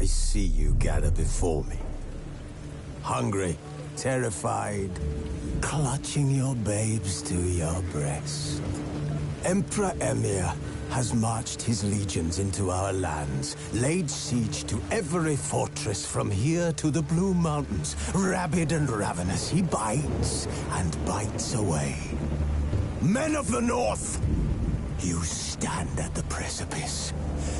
I see you gather before me. Hungry, terrified, clutching your babes to your breast. Emperor Emir has marched his legions into our lands, laid siege to every fortress from here to the Blue Mountains. Rabid and ravenous, he bites and bites away. Men of the North, you stand at the precipice.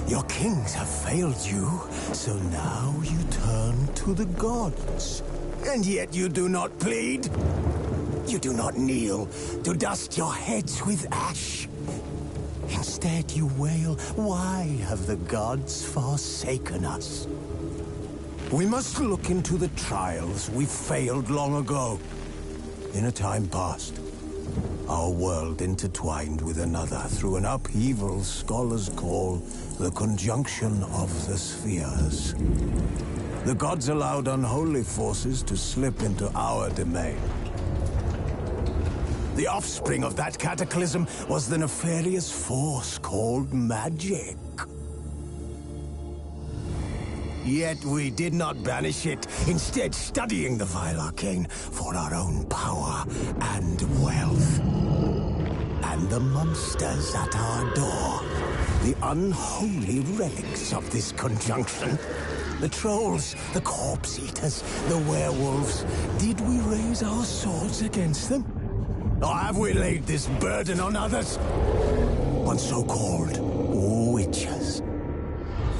Your kings have failed you, so now you turn to the gods. And yet you do not plead. You do not kneel to dust your heads with ash. Instead you wail, why have the gods forsaken us? We must look into the trials we failed long ago. In a time past, our world intertwined with another through an upheaval scholars call the conjunction of the spheres. The gods allowed unholy forces to slip into our domain. The offspring of that cataclysm was the nefarious force called magic. Yet we did not banish it, instead studying the vile arcane for our own power and wealth. And the monsters at our door, the unholy relics of this conjunction. The trolls, the corpse-eaters, the werewolves. Did we raise our swords against them? Or have we laid this burden on others? On so-called witches.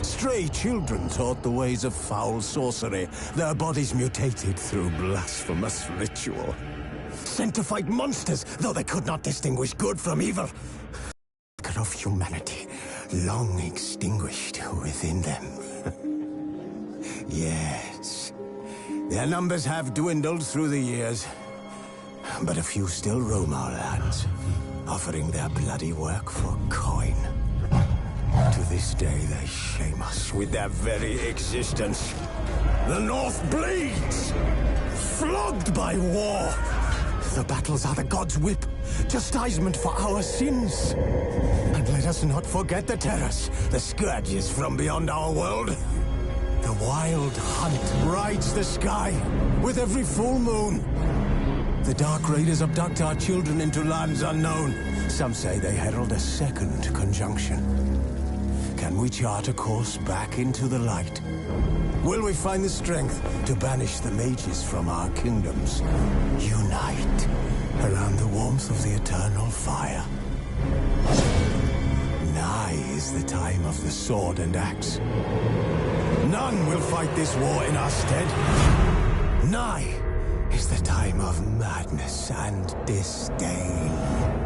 Stray children taught the ways of foul sorcery, their bodies mutated through blasphemous ritual. Sent to fight monsters, though they could not distinguish good from evil. The of humanity, long extinguished within them. Yes, their numbers have dwindled through the years, but a few still roam our lands, offering their bloody work for coin. To this day, they shame us with their very existence. The North bleeds, flogged by war. The battles are the gods' whip, chastisement for our sins. And let us not forget the terrors, the scourges from beyond our world. The wild hunt rides the sky with every full moon. The Dark Raiders abduct our children into lands unknown. Some say they herald a second conjunction. Can we chart a course back into the light? Will we find the strength to banish the mages from our kingdoms? Unite around the warmth of the eternal fire. Nigh is the time of the sword and axe. None will fight this war in our stead. Nigh is the time of madness and disdain.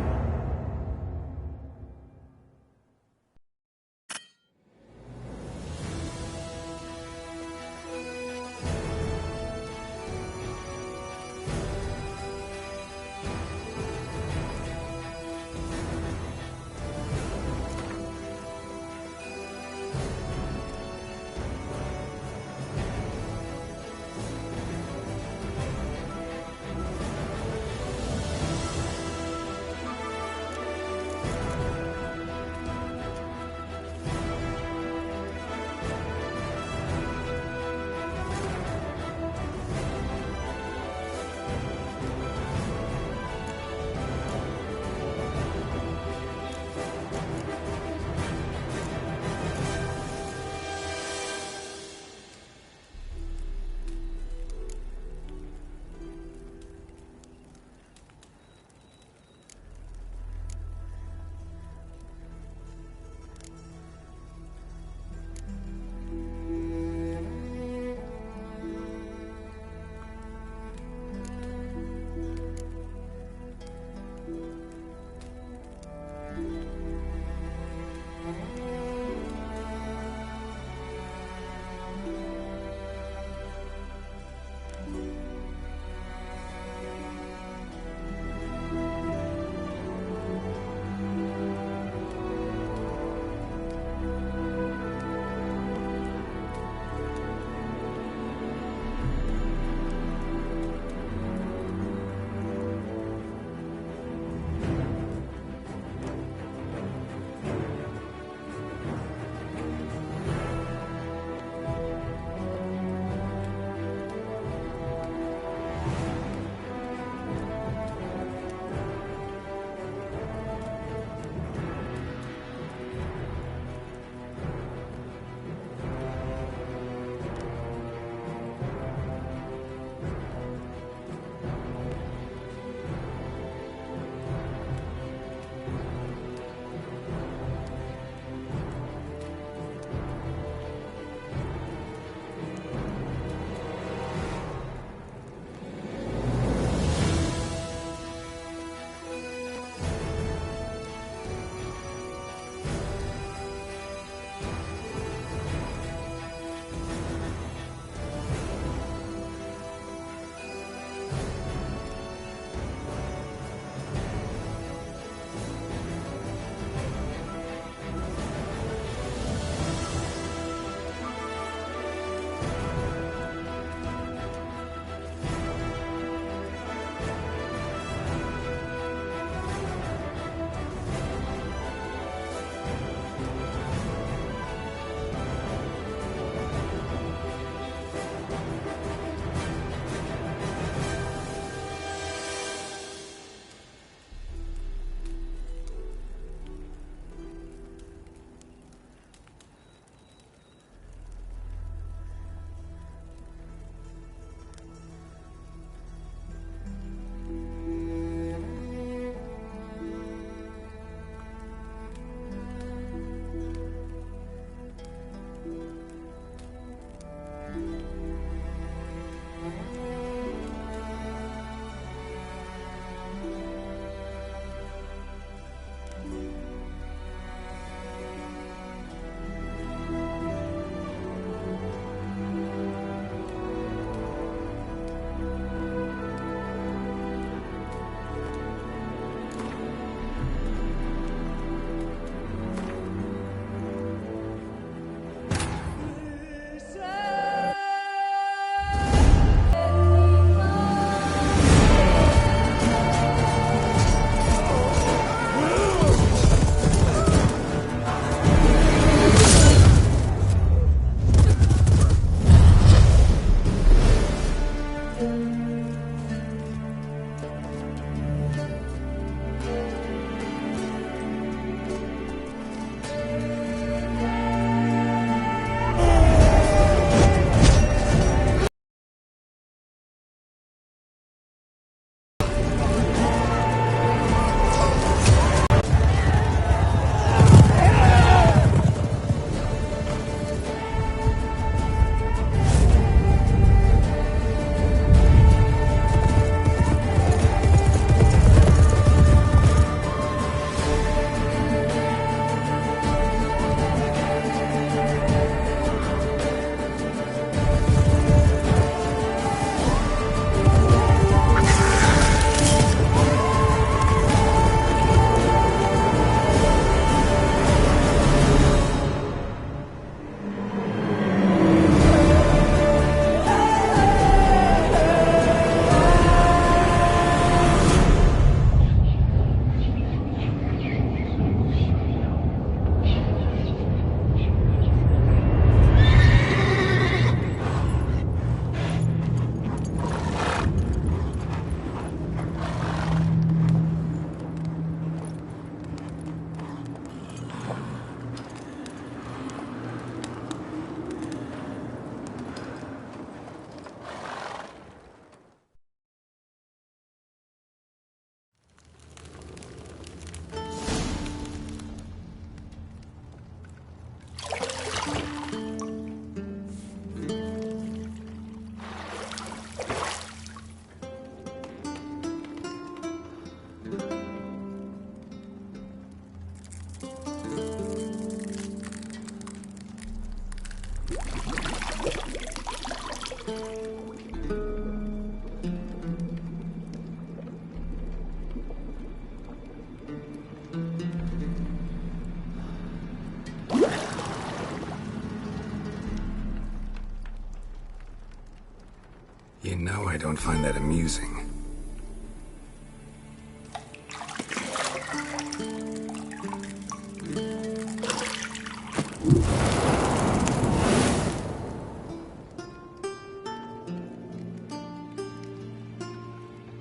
You know I don't find that amusing.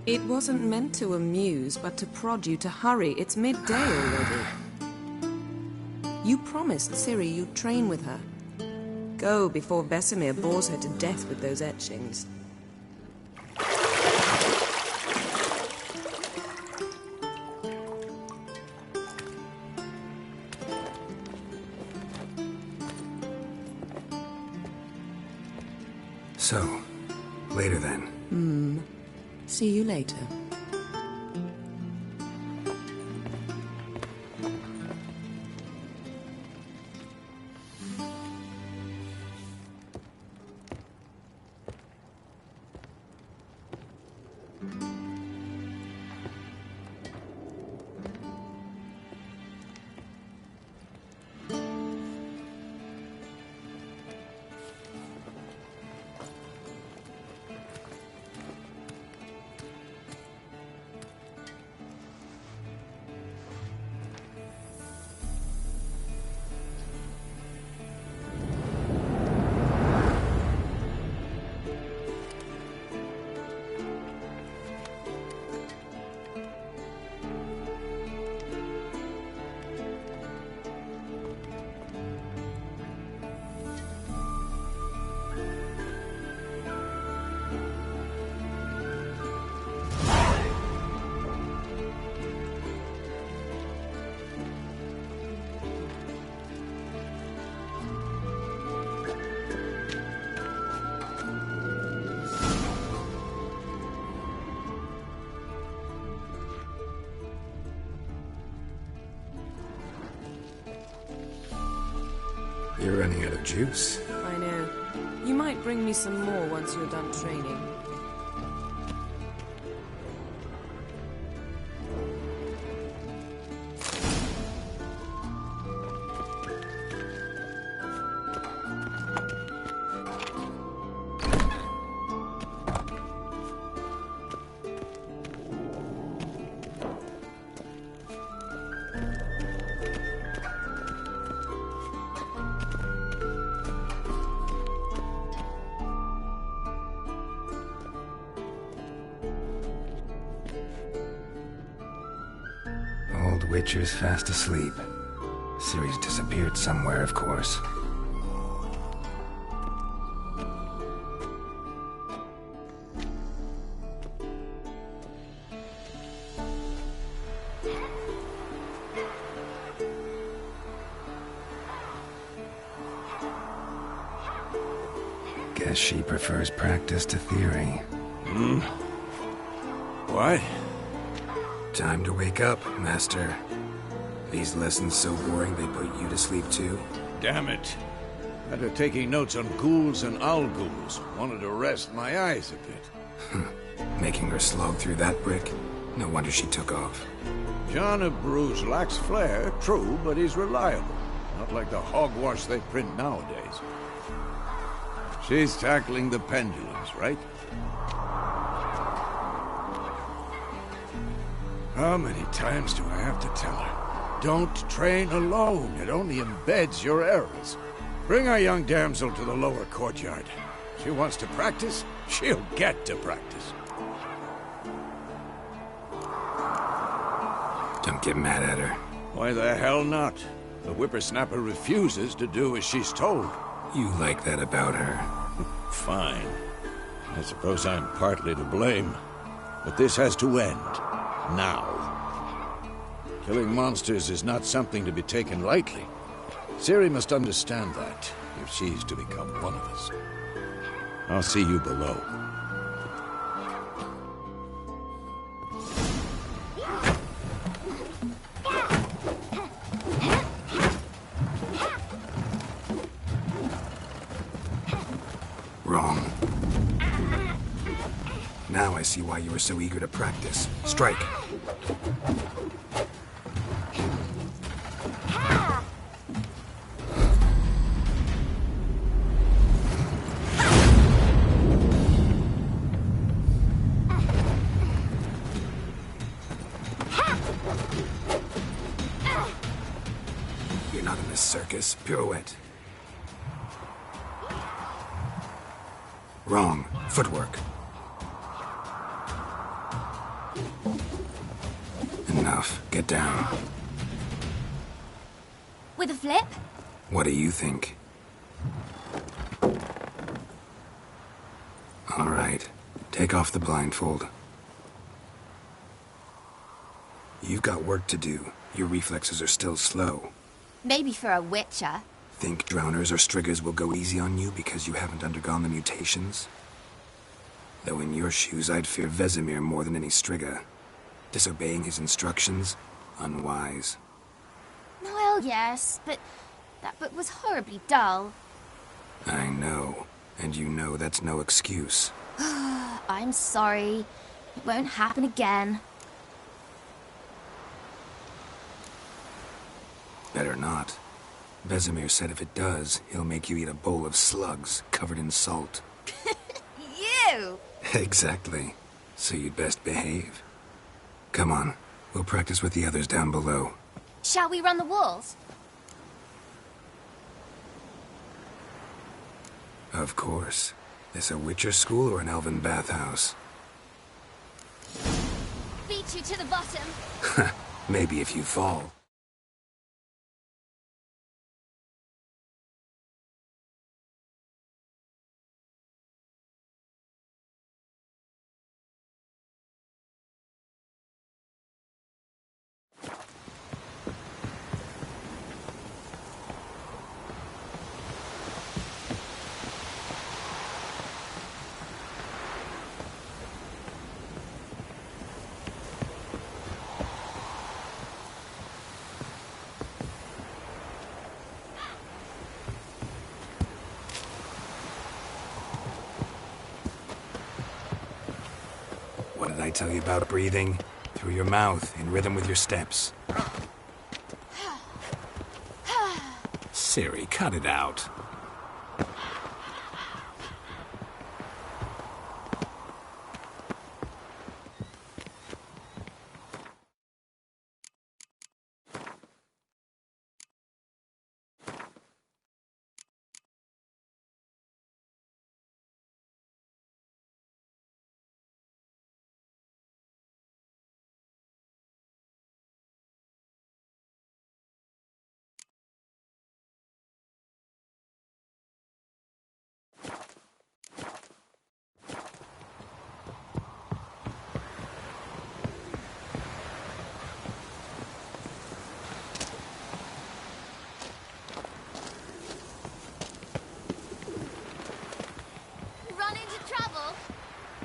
It wasn't meant to amuse, but to prod you to hurry. It's midday already. You promised Ciri you'd train with her. Go before Vesemir bores her to death with those etchings. So, later then. See you later. You're running out of juice. I know. You might bring me some more once you're done training. Old Witcher's fast asleep. Ciri's disappeared somewhere, of course. Guess she prefers practice to theory. What? Time to wake up, Master. These lessons so boring they put you to sleep too? Damn it. After taking notes on ghouls and owl ghouls, wanted to rest my eyes a bit. Making her slog through that brick? No wonder she took off. John of Bruges lacks flair, true, but he's reliable. Not like the hogwash they print nowadays. She's tackling the pendulums, right? How many times do I have to tell her? Don't train alone. It only embeds your errors. Bring our young damsel to the lower courtyard. She wants to practice, she'll get to practice. Don't get mad at her. Why the hell not? The whippersnapper refuses to do as she's told. You like that about her. Fine. I suppose I'm partly to blame. But this has to end. Now. Killing monsters is not something to be taken lightly. Ciri must understand that, if she's to become one of us. I'll see you below. Wrong. Now I see why you were so eager to practice. Strike. You're not in this circus. Pirouette. Wrong. Footwork. Enough. Get down. With a flip? What do you think? All right. Take off the blindfold. You've got work to do. Your reflexes are still slow. Maybe for a witcher. Think drowners or striggers will go easy on you because you haven't undergone the mutations? Though in your shoes, I'd fear Vesemir more than any strigger. Disobeying his instructions? Unwise. Well, yes, but that book was horribly dull. I know. And you know that's no excuse. I'm sorry. It won't happen again. Better not. Vesemir said if it does, he'll make you eat a bowl of slugs covered in salt. You! Exactly. So you'd best behave. Come on. We'll practice with the others down below. Shall we run the walls? Of course. This a Witcher school or an elven bathhouse? Beat you to the bottom. Maybe if you fall. What did I tell you about breathing? Through your mouth, in rhythm with your steps. Siri, cut it out.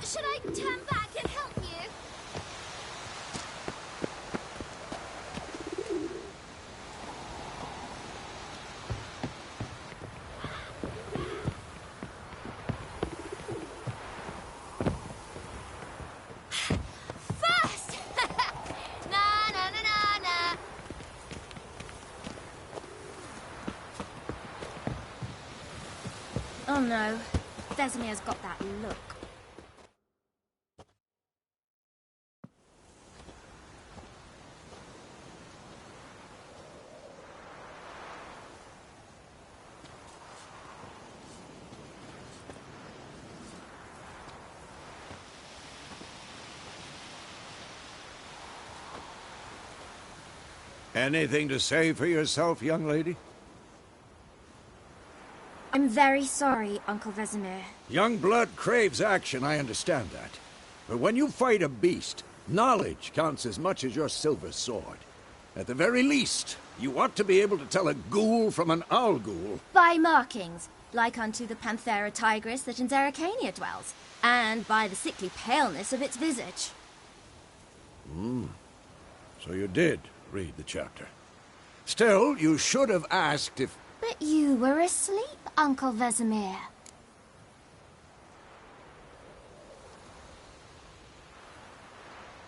Should I turn back and help you? First! Na na na na na. Oh no, Vesemir's got that look. Anything to say for yourself, young lady? I'm very sorry, Uncle Vesemir. Young blood craves action, I understand that. But when you fight a beast, knowledge counts as much as your silver sword. At the very least, you ought to be able to tell a ghoul from an owl ghoul. By markings, like unto the Panthera tigris that in Zerrikania dwells, and by the sickly paleness of its visage. So you did read the chapter. Still, you should have asked if... But you were asleep, Uncle Vesemir.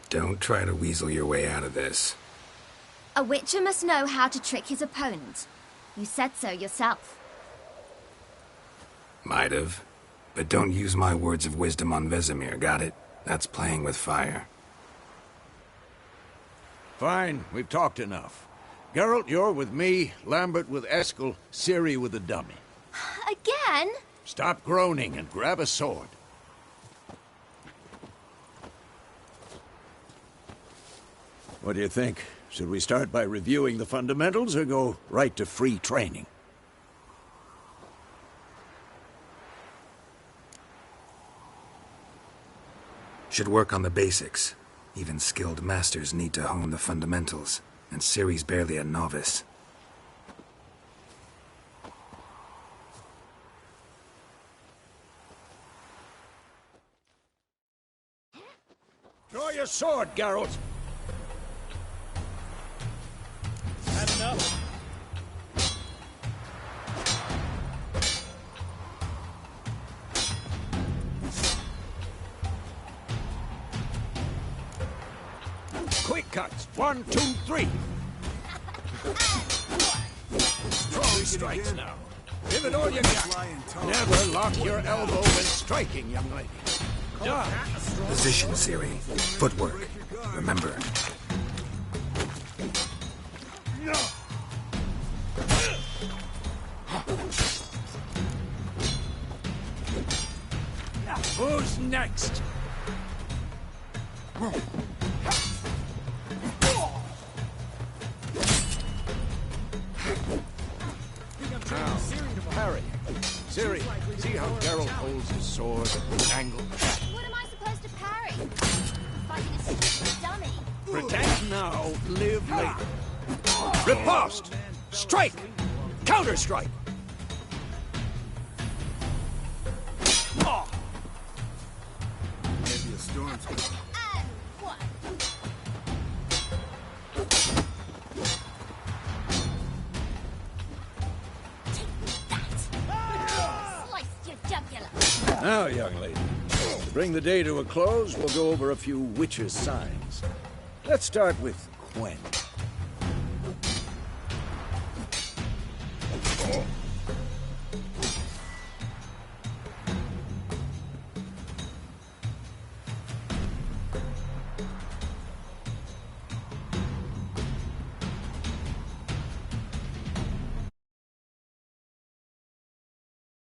Don't try to weasel your way out of this. A witcher must know how to trick his opponent. You said so yourself. Might have. But don't use my words of wisdom on Vesemir, got it? That's playing with fire. Fine, we've talked enough. Geralt, you're with me, Lambert with Eskel, Ciri with the dummy. Again? Stop groaning and grab a sword. What do you think? Should we start by reviewing the fundamentals or go right to free training? Should work on the basics. Even skilled masters need to hone the fundamentals, and Ciri's barely a novice. Draw your sword, Geralt! Had enough? Quick cuts! 1, 2, 3! Strong strikes now. Give it all you got. Never lock your elbow when striking, young lady. Position, Ciri. Footwork. Remember. Who's next? Now, parry. Ciri, see how Geralt holds his sword at an angle? What am I supposed to parry? Fighting a stupid dummy. Protect now, live later. Riposte! Strike! Counter-strike! Maybe a storm's coming. And what? Slice your jugular. Now, young lady, to bring the day to a close, we'll go over a few witches' signs. Let's start with Quen.